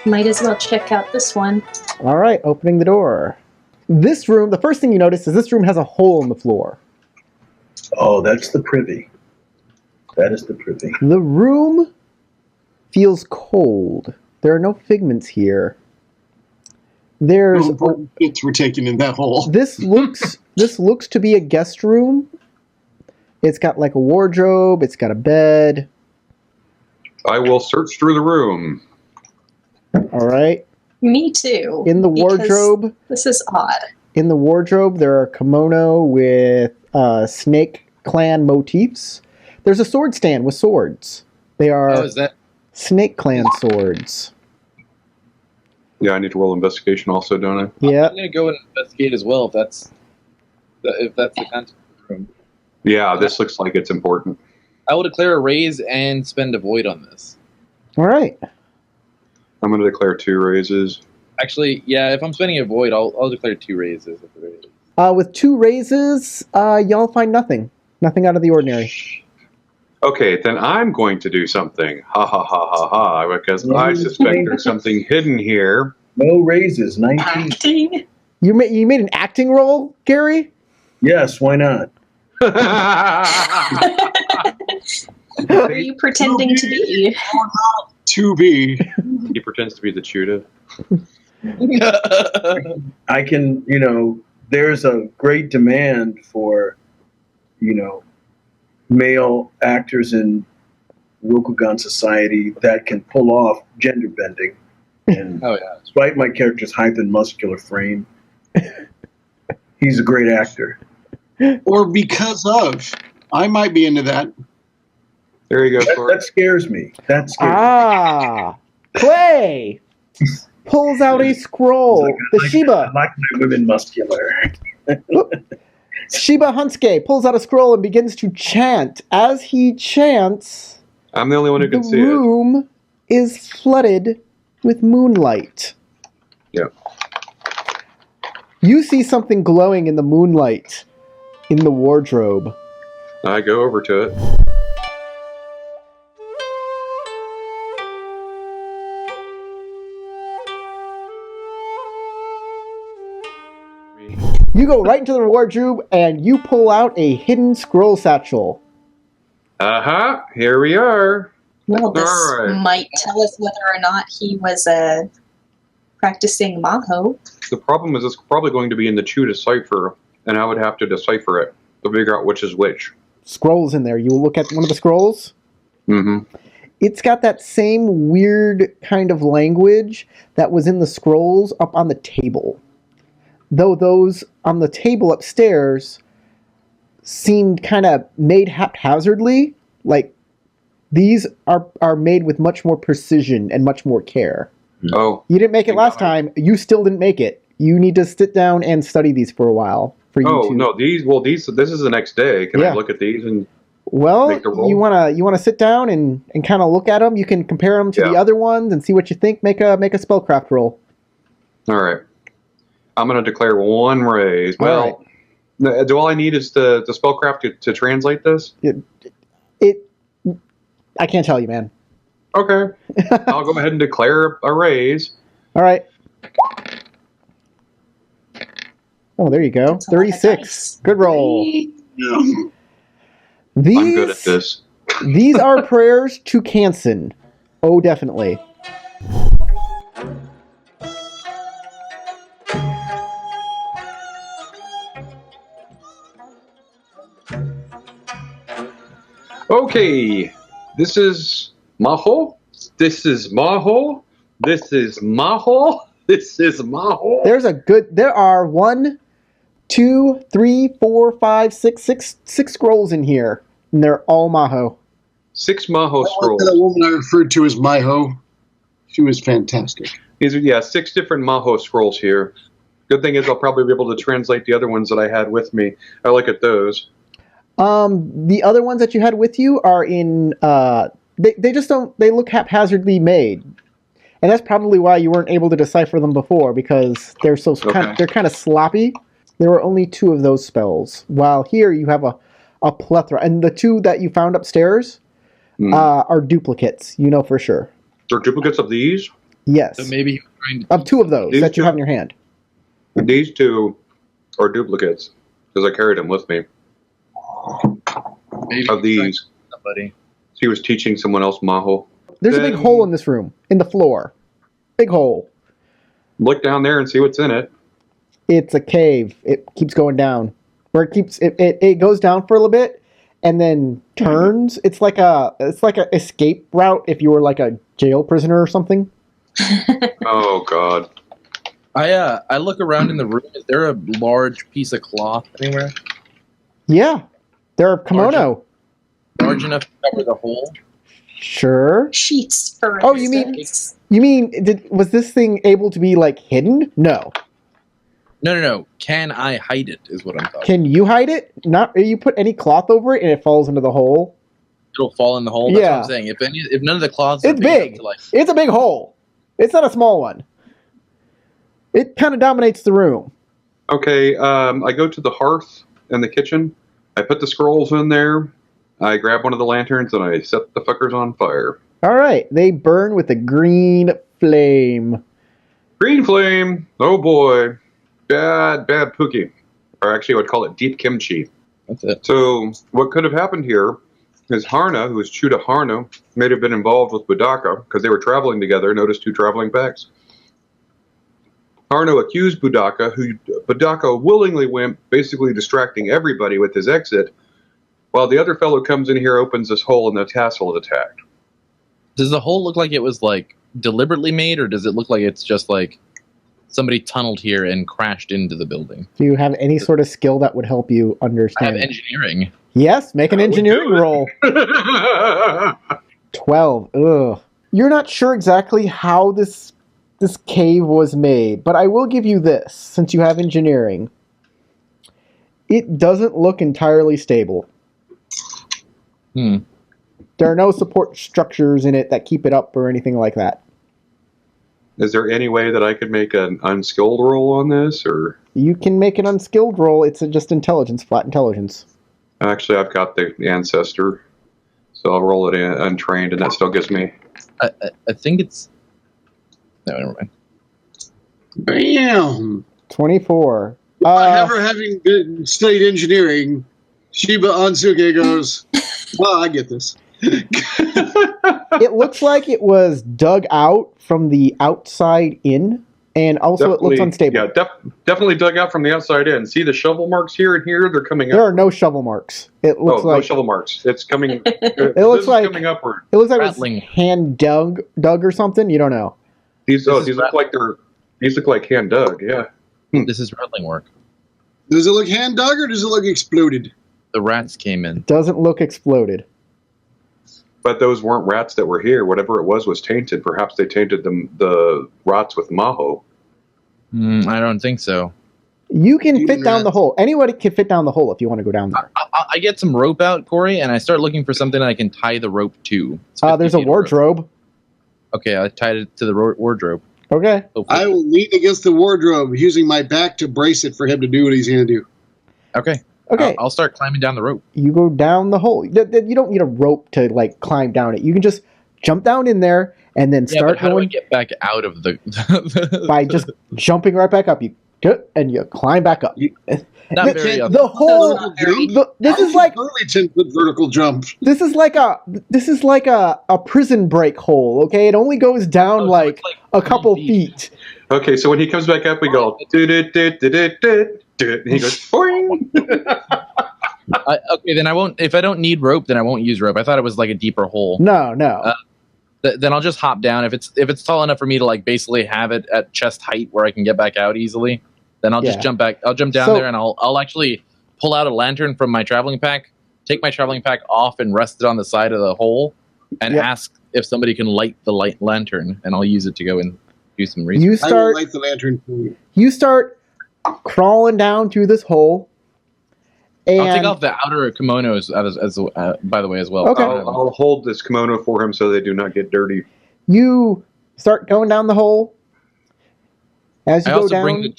Might as well check out this one. All right, opening the door. This room, the first thing you notice is this room has a hole in the floor. Oh, that's the privy. That is the privy. The room feels cold. There are no figments here. There's No important bits were taken in that hole. this looks to be a guest room. It's got like a wardrobe. It's got a bed. I will search through the room. All right. Me too. In the because wardrobe. This is odd. In the wardrobe, there are kimono with snake clan motifs. There's a sword stand with swords. They are is that? snake clan swords. Yeah, I need to roll investigation also, don't I? Yeah. I'm gonna go and investigate as well if that's the content of the room. Yeah, this looks like it's important. I will declare a raise and spend a void on this. All right. I'm going to declare 2 raises. Actually, yeah, if I'm spending a void, I'll declare 2 raises at the very least. With 2 raises, y'all find nothing. Nothing out of the ordinary. Okay, then I'm going to do something. Ha ha ha ha ha, because I suspect there's something hidden here. No raises, 19. Acting? You made an acting roll, Gary? Yes, why not? Who are you pretending to be? To be. He pretends to be the Chuda. I can, there's a great demand for, male actors in Rokugan society that can pull off gender bending. And Oh yeah. despite my character's height and muscular frame, he's a great actor. Or because of. I might be into that. There you go, That Thor. scares me. That scares me. Ah! Clay pulls out a scroll. The I Shiba. like my women muscular. Shiba Hunsuke pulls out a scroll and begins to chant. As he chants, I'm the only one who the can see it. room is flooded with moonlight. Yeah. You see something glowing in the moonlight in the wardrobe. I go over to it. You go right into the wardrobe and you pull out a hidden scroll satchel. Uh-huh, here we are. Well, this All right. might tell us whether or not he was practicing Maho. The problem is it's probably going to be in the Chuda cipher, and I would have to decipher it to figure out which is which. Scrolls in there. You look at one of the scrolls. Mm-hmm. It's got that same weird kind of language that was in the scrolls up on the table. Though those on the table upstairs seemed kind of made haphazardly, like these are made with much more precision and much more care. Oh, You didn't make it last time. You still didn't make it. You need to sit down and study these for a while. For you to... no, this is the next day. Can Yeah. I look at these and Well, make the roll? you wanna sit down and kind of look at them. You can compare them to the Yeah. other ones and see what you think. Make a spellcraft roll. All right. I'm going to declare 1 raise. All Well, do all I need is the spellcraft to translate this? I can't tell you, man. Okay. I'll go ahead and declare a raise. All right. Oh, there you go. That's a lot of 36. dice. Good roll. Yeah. These, I'm good at this. These are prayers to Canson. Oh, definitely. Okay. This is Maho. This is Maho. This is Maho. This is Maho. There are 1, 2, 3, 4, 5, 6 scrolls in here. And they're all Maho. 6 Maho That scrolls. woman I referred to as Maiho. She was fantastic. These are 6 different Maho scrolls here. Good thing is I'll probably be able to translate the other ones that I had with me. I look at those. The other ones that you had with you are in, they just don't, they look haphazardly made. And that's probably why you weren't able to decipher them before, because they're they're kind of sloppy. There were only 2 of those spells, while here you have a plethora. And the 2 that you found upstairs are duplicates, for sure. They're duplicates of these? Yes. So maybe he was trying to Of two of those These that you two- have in your hand. These two are duplicates because I carried them with me. maybe Of he was trying these, to somebody. he was teaching someone else Maho. There's a big Then- hole in this room, in the floor. Big hole. Look down there and see what's in it. It's a cave. It keeps going down. Where it goes down for a little bit and then turns. It's like a escape route if you were like a jail prisoner or something. Oh God. I look around in the room. Is there a large piece of cloth anywhere? Yeah. They're a kimono. Large enough to cover the hole? Sure. Sheets, for Oh, you mean- instance. You mean was this thing able to be like hidden? No. No. Can I hide it? Is what I'm talking. Can you hide it? Not. You put any cloth over it and it falls into the hole. It'll fall in the hole. That's Yeah. what I'm saying. If none of the cloths are It's enough big. to, like, It's a big hole. It's not a small one. It kind of dominates the room. Okay, I go to the hearth in the kitchen. I put the scrolls in there. I grab one of the lanterns and I set the fuckers on fire. All right. They burn with a green flame. Green flame. Oh boy. Bad pookie. Or actually, I would call it deep kimchi. that's it. So what could have happened here is Harna, who is Chuda Harna, may have been involved with Budaka because they were traveling together. Notice two traveling packs. Harno accused Budaka, who Budaka willingly went, basically distracting everybody with his exit, while the other fellow comes in here, opens this hole, and the tassel is attacked. Does the hole look like it was like deliberately made, or does it look like it's just like somebody tunneled here and crashed into the building? Do you have any sort of skill that would help you I have understand? engineering. Yes, make an I would engineering do it. roll. 12. Ugh. You're not sure exactly how this cave was made, but I will give you this, since you have engineering. It doesn't look entirely stable. There are no support structures in it that keep it up or anything like that. Is there any way that I could make an unskilled roll on this, or You can make an unskilled roll. It's just intelligence, flat intelligence. actually I've got the ancestor, so I'll roll it in untrained, and that still gives me. I think it's. No, never mind. Bam! 24. Ever having studied engineering, Shiba Ansuke goes, well, I get this. It looks like it was dug out from the outside in, and also it looks unstable. Yeah, definitely dug out from the outside in. See the shovel marks here and here? They're coming There up. are no shovel marks. It looks No like shovel marks. It's coming. it looks like coming upward. it looks like it Rattling. was hand dug or something. You don't know. These This is look like these look like hand dug. Yeah. This is rattling work. Does it look hand dug or does it look exploded? The rats came in. Doesn't look exploded. But those weren't rats that were here. Whatever it was tainted. Perhaps they tainted the rots with Maho. I don't think so. You can Human fit down the rats. hole. Anybody can fit down the hole if you want to go down there. I get some rope out, Corey, and I start looking for something I can tie the rope to. It's 50 There's a feet of rope. wardrobe. Okay, I tied it to the wardrobe. Okay. Hopefully. I will lean against the wardrobe using my back to brace it for him to do what he's going to do. Okay. Okay. I'll start climbing down the rope. You go down the hole. You don't need a rope to like climb down it. You can just jump down in there and then Yeah, start but how do I going get back out of the? by just jumping right back up. You and you climb back up. Not the- very The whole Not very- this is like early 10-foot vertical jump. this is like a prison break hole. Okay, it only goes down Oh, so like it's like a couple 3 feet. feet. Okay, so when he comes back up, we go and he goes boing. Okay, then I won't. If I don't need rope, then I won't use rope. I thought it was like a deeper hole. No. Then I'll just hop down. If it's tall enough for me to like basically have it at chest height where I can get back out easily, then I'll just Yeah. jump back. I'll jump down So- there and I'll actually pull out a lantern from my traveling pack, take my traveling pack off and rest it on the side of the hole, and Yep. ask if somebody can light the lantern, and I'll use it to go and do some research. You I will start light the lantern for you. crawling down through this hole. And I'll take off the outer kimonos as by the way as well. Okay. I'll hold this kimono for him so they do not get dirty. you start going down the hole. As you I go also down, bring the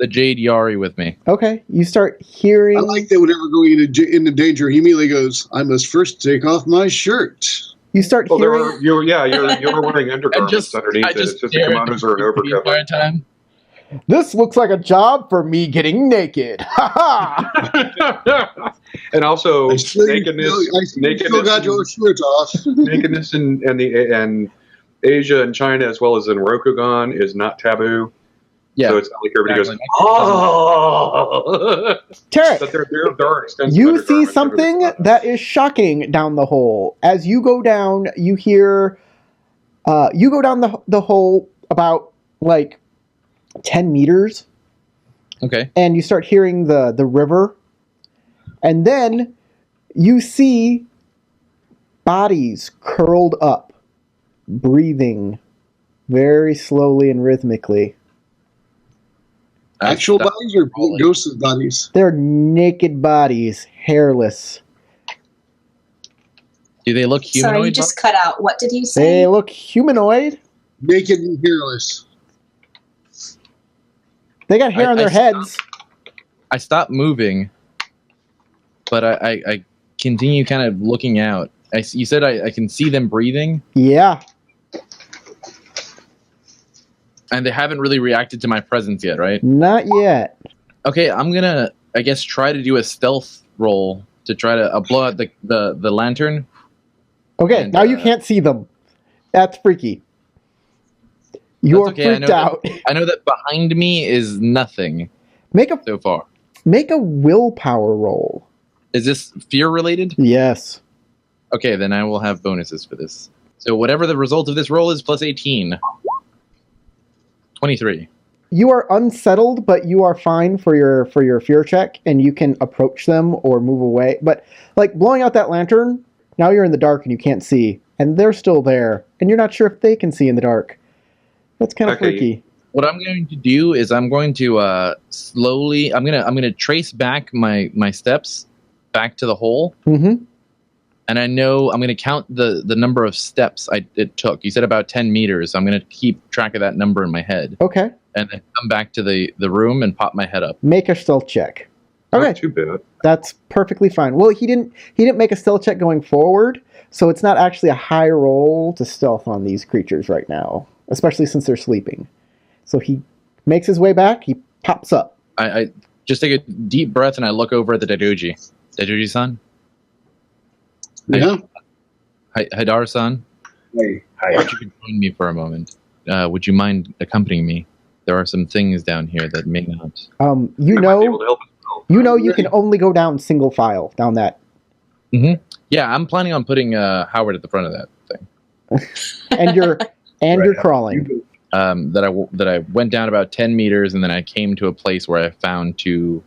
jade yari with me. okay, you start hearing. I like that whenever going into danger, he immediately goes, I must first take off my shirt. You start Well, hearing. you're wearing undergarments just- underneath I it. just It's just a stare at kimonos or an the entire overcover. time. This looks like a job for me getting naked. Ha ha! And also I still nakedness, got your shirt off. nakedness and Asia and China as well as in Rokugan is not taboo. Yeah. So it's not like everybody Exactly. goes, oh. Tarek, But there are extensive you see undergarments under the something kimonos. that is shocking down the hole. As you go down, you hear. You go down the hole about like 10 meters, Okay. and you start hearing the river, and then you see bodies curled up, breathing very slowly and rhythmically. Actual Stop bodies or rolling. ghosted bodies? They're naked bodies, hairless. Do they look humanoid? Sorry, you just cut out. What did you say? They look humanoid. Naked and hairless. They got hair on their heads. I stopped moving, but I continue kind of looking out. You said I can see them breathing, Yeah. and they haven't really reacted to my presence yet, right? Not yet. Okay, I'm gonna, I guess, try to do a stealth roll to try to blow out the lantern. Okay, And, now you can't see them. That's freaky. You're That's okay, I freaked know out. I know that behind me is nothing Make a so far. willpower roll. Is this fear related? Yes. Okay, then I will have bonuses for this. So whatever the result of this roll is, plus 18. 23. You are unsettled, but you are fine for your fear check, and you can approach them or move away. But like blowing out that lantern, now you're in the dark and you can't see, and they're still there, and you're not sure if they can see in the dark. That's kind of Okay. freaky. What I'm going to do is I'm going to slowly. I'm gonna trace back my steps back to the hole, Mm-hmm. and I know I'm gonna count the number of steps it took. You said about 10 meters. I'm gonna keep track of that number in my head, Okay. and then come back to the room and pop my head up. Make a stealth check. Not Okay, too bad. that's perfectly fine. Well, he didn't make a stealth check going forward, so it's not actually a high roll to stealth on these creatures right now, especially since they're sleeping. So he makes his way back. He pops up. I just take a deep breath and I look over at the Daidoji. Daidoji-san? Yeah. Hidara-san? Hey, Why don't you join me for a moment? Would you mind accompanying me? There are some things down here that may not. You I might be able know, to help as well. you can only go down single file down that, Yeah, I'm planning on putting Howard at the front of that thing. and you're Right. you're crawling. That I went down about 10 meters and then I came to a place where I found two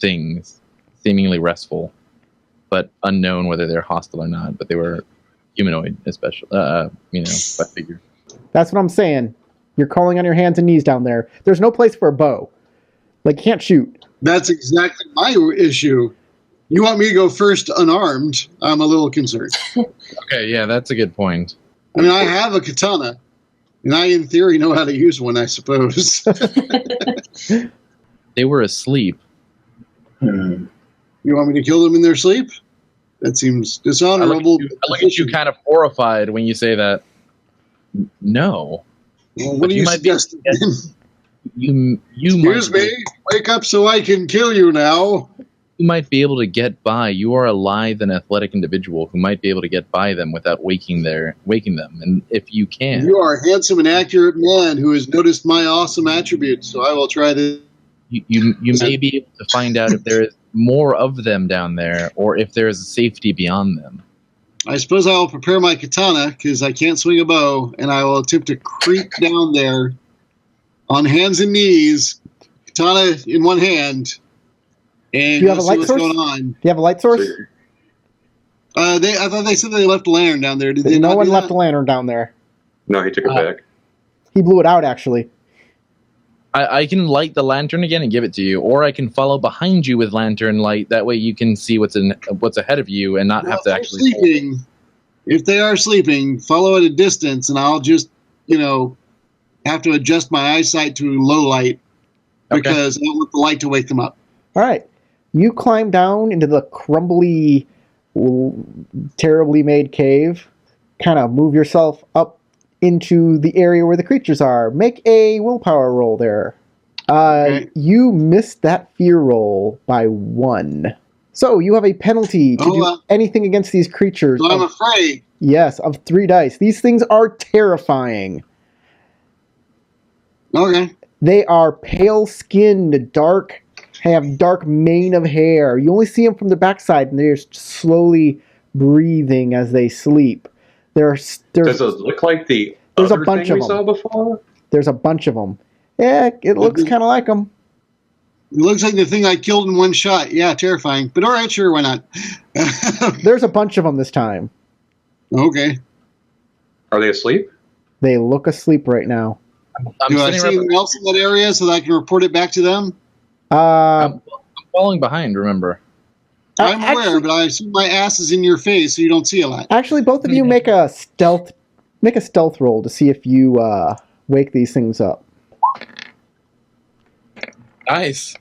things, seemingly restful, but unknown whether they're hostile or not. But they were humanoid, especially. By figure. That's what I'm saying. You're crawling on your hands and knees down there. There's no place for a bow. Like, you can't shoot. That's exactly my issue. You want me to go first unarmed? I'm a little concerned. Okay, yeah, that's a good point. I mean, I have a katana, and I, in theory, know how to use one, I suppose. They were asleep. You want me to kill them in their sleep? That seems I dishonorable. look at you kind of horrified when you say that. No. Well, what But do you you might be- suggest? You Excuse might, me, wake up so I can kill you now. You might be able to get by. You are a lithe and athletic individual who might be able to get by them without waking them. And if you can, You are a handsome and accurate man who has noticed my awesome attributes, so I will try to. you may be able to find out if there is more of them down there or if there is safety beyond them. I suppose I will prepare my katana because I can't swing a bow, and I will attempt to creep down there on hands and knees, katana in one hand, and Do you have go a see light what's source? going on. Do you have a light source? I thought they said they left a lantern down there. Did they No not one do left that? a lantern down there. No, he took it back. He blew it out, actually. I can light the lantern again and give it to you, or I can follow behind you with lantern light. That way you can see what's ahead of you and not Well, have if to they're actually. sleeping. If they are sleeping, follow at a distance, and I'll just, have to adjust my eyesight to low light because I don't want the light to wake them up. All right. You climb down into the crumbly, terribly made cave, kind of move yourself up into the area where the creatures are. Make a willpower roll there. Okay. You missed that fear roll by 1. So you have a penalty to do anything against these creatures. So I'm afraid. Yes, of 3 dice. These things are terrifying. Okay. They are pale-skinned, have dark mane of hair. You only see them from the backside, and they're slowly breathing as they sleep. Does it look like the there's other a bunch thing we of them. saw before? There's a bunch of them. Yeah, it looks kind of like them. It looks like the thing I killed in one shot. Yeah, terrifying. But all right, sure, why not? There's a bunch of them this time. Okay. Are they asleep? They look asleep right now. Do I see anything else in that area so that I can report it back to them? I'm falling behind, remember? I'm aware, but I assume my ass is in your face, so you don't see a lot. Actually, both of you make a stealth roll to see if you wake these things up. Nice.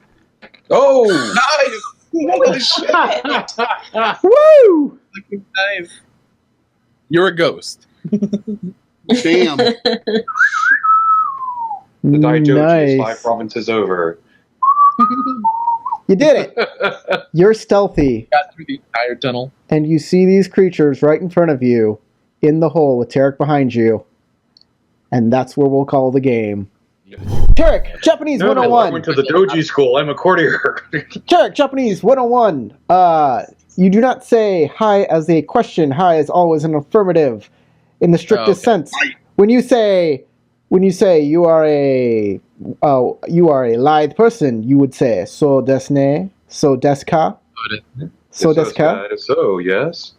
Oh! Nice! Holy shit! Woo! Nice. You're a ghost. Damn. The Daijoji's Nice. 5 provinces over. You did it. You're stealthy, Got through the entire tunnel. and you see these creatures right in front of you in the hole with Tarek behind you. And that's where we'll call the game. Tarek, Japanese No, I 101. went to the doji school. I'm a courtier. Tarek, Japanese 101. You do not say hi as a question. Hi is always an affirmative in the strictest sense. When you say you are a lithe person, you would say so desne, so deska, so deska. So yes.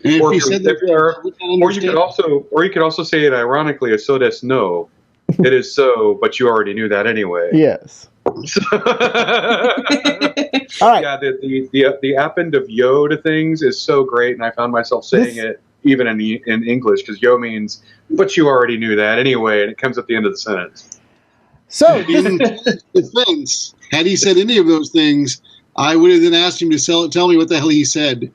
And if Or, you said that, or you could also say it ironically as so des no. It is so, but you already knew that anyway. Yes. All right. Yeah, the append of yo to things is so great, and I found myself saying it even in English, because yo means, but you already knew that anyway, and it comes at the end of the sentence. So in defense, had he said any of those things, I would have then asked him to tell me what the hell he said.